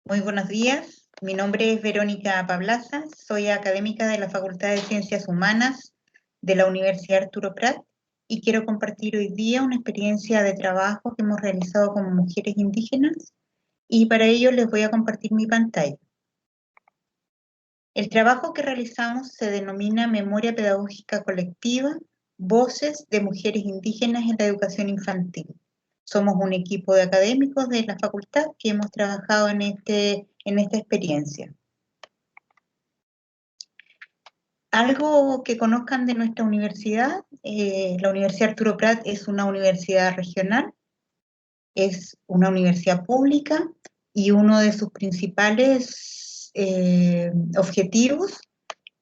Muy buenos días, mi nombre es Verónica Pablaza, soy académica de la Facultad de Ciencias Humanas de la Universidad Arturo Prat y quiero compartir hoy día una experiencia de trabajo que hemos realizado como mujeres indígenas y para ello les voy a compartir mi pantalla. El trabajo que realizamos se denomina Memoria Pedagógica Colectiva, Voces de Mujeres Indígenas en la Educación Infantil. Somos un equipo de académicos de la facultad que hemos trabajado en esta experiencia. Algo que conozcan de nuestra universidad, la Universidad Arturo Prat es una universidad regional, es una universidad pública y uno de sus principales objetivos,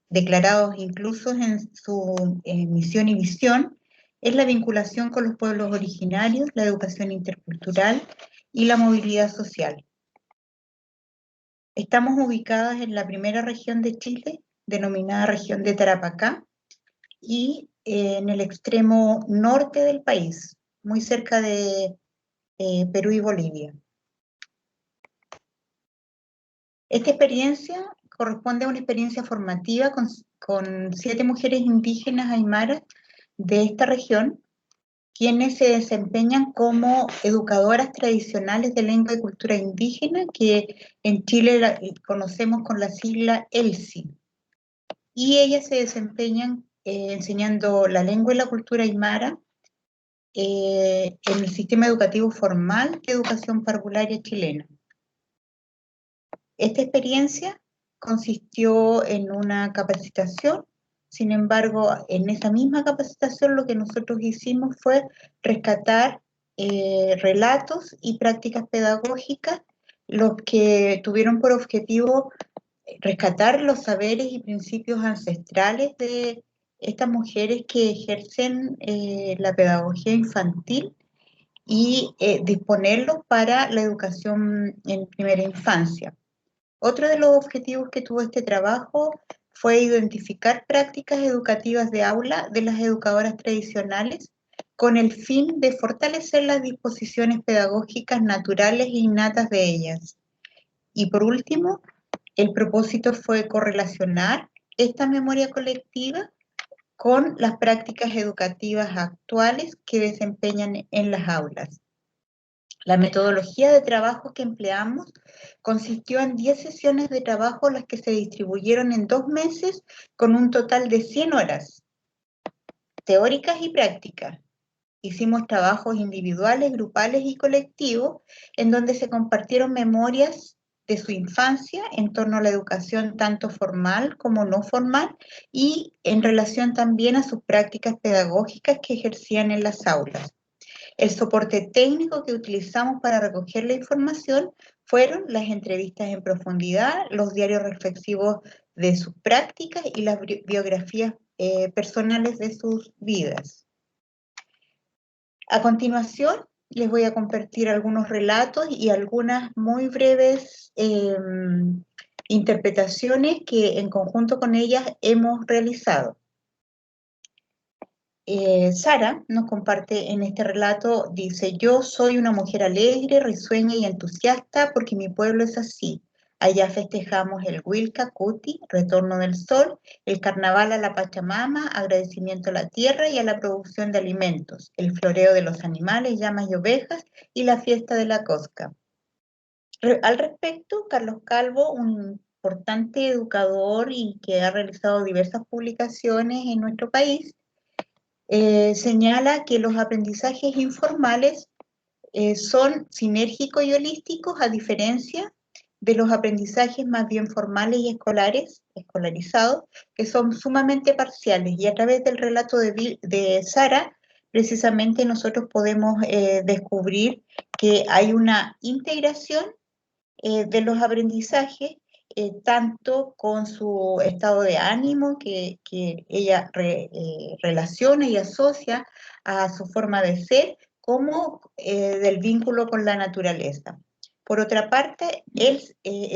declarados incluso en su misión y visión, es la vinculación con los pueblos originarios, la educación intercultural y la movilidad social. Estamos ubicadas en la primera región de Chile, denominada región de Tarapacá, y en el extremo norte del país, muy cerca de Perú y Bolivia. Esta experiencia corresponde a una experiencia formativa con 7 mujeres indígenas aymaras de esta región, quienes se desempeñan como educadoras tradicionales de lengua y cultura indígena, que en Chile conocemos con la sigla ELSI. Y ellas se desempeñan enseñando la lengua y la cultura aymara en el sistema educativo formal de educación parvularia chilena. Esta experiencia consistió en una capacitación, sin embargo, en esa misma capacitación lo que nosotros hicimos fue rescatar relatos y prácticas pedagógicas, los que tuvieron por objetivo rescatar los saberes y principios ancestrales de estas mujeres que ejercen la pedagogía infantil y disponerlos para la educación en primera infancia. Otro de los objetivos que tuvo este trabajo fue identificar prácticas educativas de aula de las educadoras tradicionales con el fin de fortalecer las disposiciones pedagógicas naturales e innatas de ellas. Y por último, el propósito fue correlacionar esta memoria colectiva con las prácticas educativas actuales que desempeñan en las aulas. La metodología de trabajo que empleamos consistió en 10 sesiones de trabajo, las que se distribuyeron en 2 meses con un total de 100 horas, teóricas y prácticas. Hicimos trabajos individuales, grupales y colectivos, en donde se compartieron memorias de su infancia en torno a la educación tanto formal como no formal y en relación también a sus prácticas pedagógicas que ejercían en las aulas. El soporte técnico que utilizamos para recoger la información fueron las entrevistas en profundidad, los diarios reflexivos de sus prácticas y las biografías personales de sus vidas. A continuación, les voy a compartir algunos relatos y algunas muy breves interpretaciones que en conjunto con ellas hemos realizado. Sara nos comparte en este relato, dice: yo soy una mujer alegre, risueña y entusiasta porque mi pueblo es así. Allá festejamos el Huilca Cuti, retorno del sol, el carnaval a la Pachamama, agradecimiento a la tierra y a la producción de alimentos, el floreo de los animales, llamas y ovejas y la fiesta de la cosca. Al respecto, Carlos Calvo, un importante educador y que ha realizado diversas publicaciones en nuestro país, señala que los aprendizajes informales son sinérgicos y holísticos, a diferencia de los aprendizajes más bien formales y escolarizados, que son sumamente parciales. Y a través del relato de Sara, precisamente nosotros podemos descubrir que hay una integración de los aprendizajes, tanto con su estado de ánimo que ella relaciona y asocia a su forma de ser, como del vínculo con la naturaleza. Por otra parte,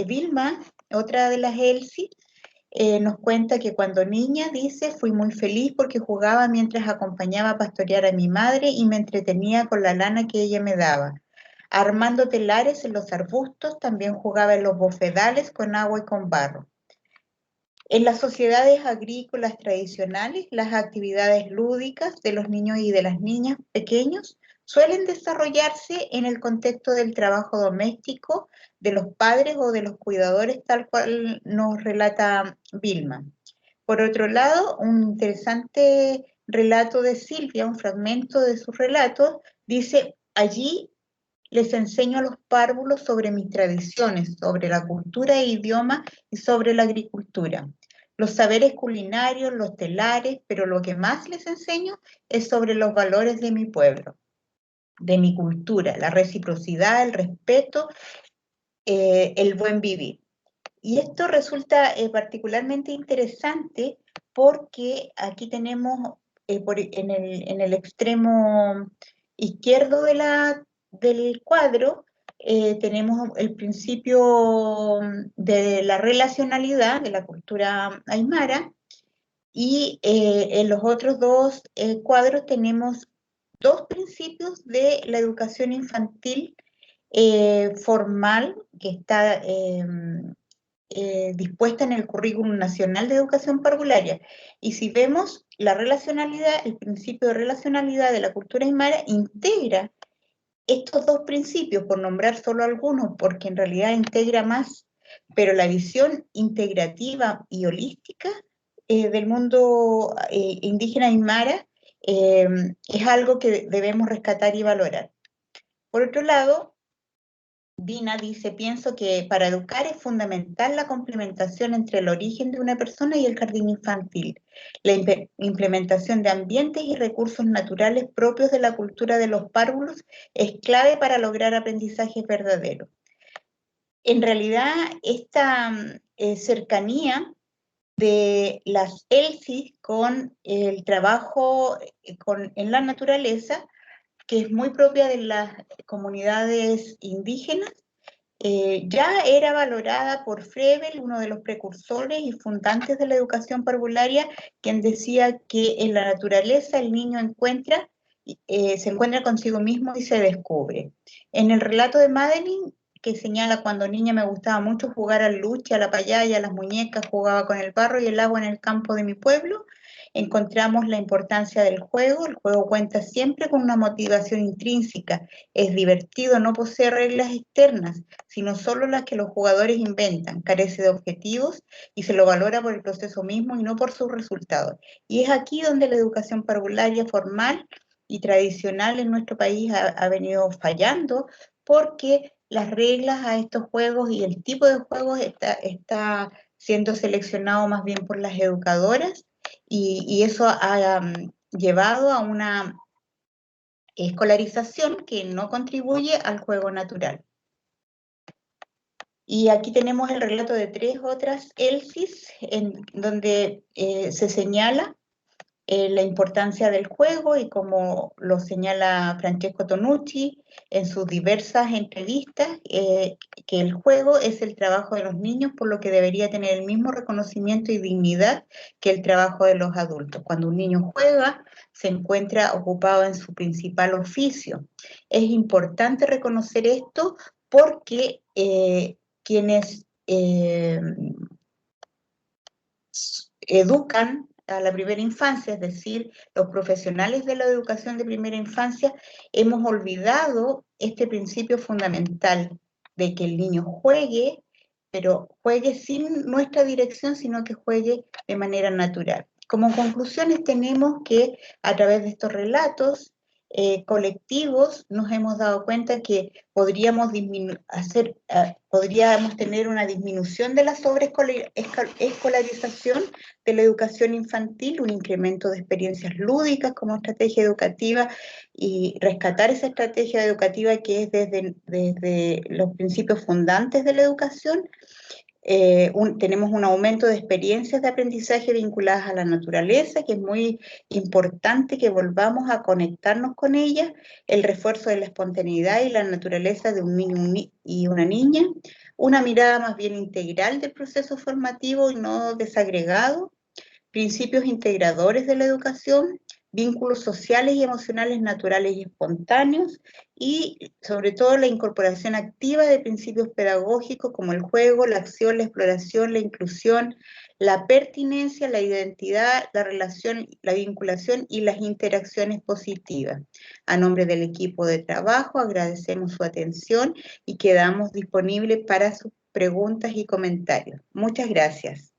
Vilma, otra de las Elsie, nos cuenta que cuando niña, dice, fui muy feliz porque jugaba mientras acompañaba a pastorear a mi madre y me entretenía con la lana que ella me daba. armando telares en los arbustos, también jugaba en los bofedales con agua y con barro. En las sociedades agrícolas tradicionales, las actividades lúdicas de los niños y de las niñas pequeños suelen desarrollarse en el contexto del trabajo doméstico de los padres o de los cuidadores, tal cual nos relata Vilma. Por otro lado, un interesante relato de Silvia, un fragmento de sus relatos, dice: allí les enseño a los párvulos sobre mis tradiciones, sobre la cultura e idioma y sobre la agricultura. Los saberes culinarios, los telares, pero lo que más les enseño es sobre los valores de mi pueblo, de mi cultura, la reciprocidad, el respeto, el buen vivir. Y esto resulta particularmente interesante porque aquí tenemos en el extremo izquierdo del cuadro, tenemos el principio de la relacionalidad de la cultura aymara, y en los otros dos cuadros tenemos dos principios de la educación infantil formal que está dispuesta en el Currículum Nacional de Educación Parvularia. Y si vemos la relacionalidad, el principio de relacionalidad de la cultura aymara integra estos dos principios, por nombrar solo algunos, porque en realidad integra más, pero la visión integrativa y holística del mundo indígena aymara es algo que debemos rescatar y valorar. Por otro lado, Dina dice: pienso que para educar es fundamental la complementación entre el origen de una persona y el jardín infantil, la implementación de ambientes y recursos naturales propios de la cultura de los párvulos es clave para lograr aprendizajes verdaderos. En realidad, esta cercanía de las ELSIS con el trabajo en la naturaleza, que es muy propia de las comunidades indígenas, ya era valorada por Frebel, uno de los precursores y fundantes de la educación parvularia, quien decía que en la naturaleza el niño se encuentra consigo mismo y se descubre. En el relato de Madeline, que señala: cuando niña me gustaba mucho jugar al luche, a la payaya, a las muñecas, jugaba con el barro y el agua en el campo de mi pueblo, encontramos la importancia del juego. El juego cuenta siempre con una motivación intrínseca. Es divertido, no posee reglas externas, sino solo las que los jugadores inventan. Carece de objetivos y se lo valora por el proceso mismo y no por sus resultados. Y es aquí donde la educación parvularia formal y tradicional en nuestro país ha venido fallando, porque las reglas a estos juegos y el tipo de juegos está siendo seleccionado más bien por las educadoras, y eso ha llevado a una escolarización que no contribuye al juego natural. Y aquí tenemos el relato de tres otras ELSIS, en donde se señala la importancia del juego, y como lo señala Francesco Tonucci en sus diversas entrevistas, que el juego es el trabajo de los niños, por lo que debería tener el mismo reconocimiento y dignidad que el trabajo de los adultos. Cuando un niño juega, se encuentra ocupado en su principal oficio. Es importante reconocer esto porque quienes educan a la primera infancia, es decir, los profesionales de la educación de primera infancia, hemos olvidado este principio fundamental de que el niño juegue, pero juegue sin nuestra dirección, sino que juegue de manera natural. Como conclusiones, tenemos que a través de estos relatos colectivos nos hemos dado cuenta que podríamos tener una disminución de la sobreescolarización de la educación infantil, un incremento de experiencias lúdicas como estrategia educativa, y rescatar esa estrategia educativa que es desde los principios fundantes de la educación. Tenemos un aumento de experiencias de aprendizaje vinculadas a la naturaleza, que es muy importante que volvamos a conectarnos con ella, el refuerzo de la espontaneidad y la naturaleza de un niño y una niña, una mirada más bien integral del proceso formativo y no desagregado, principios integradores de la educación, vínculos sociales y emocionales naturales y espontáneos, y sobre todo la incorporación activa de principios pedagógicos como el juego, la acción, la exploración, la inclusión, la pertinencia, la identidad, la relación, la vinculación y las interacciones positivas. A nombre del equipo de trabajo agradecemos su atención y quedamos disponibles para sus preguntas y comentarios. Muchas gracias.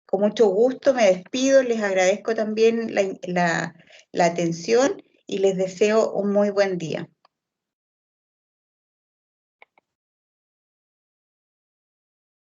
Con mucho gusto me despido, les agradezco también la atención y les deseo un muy buen día.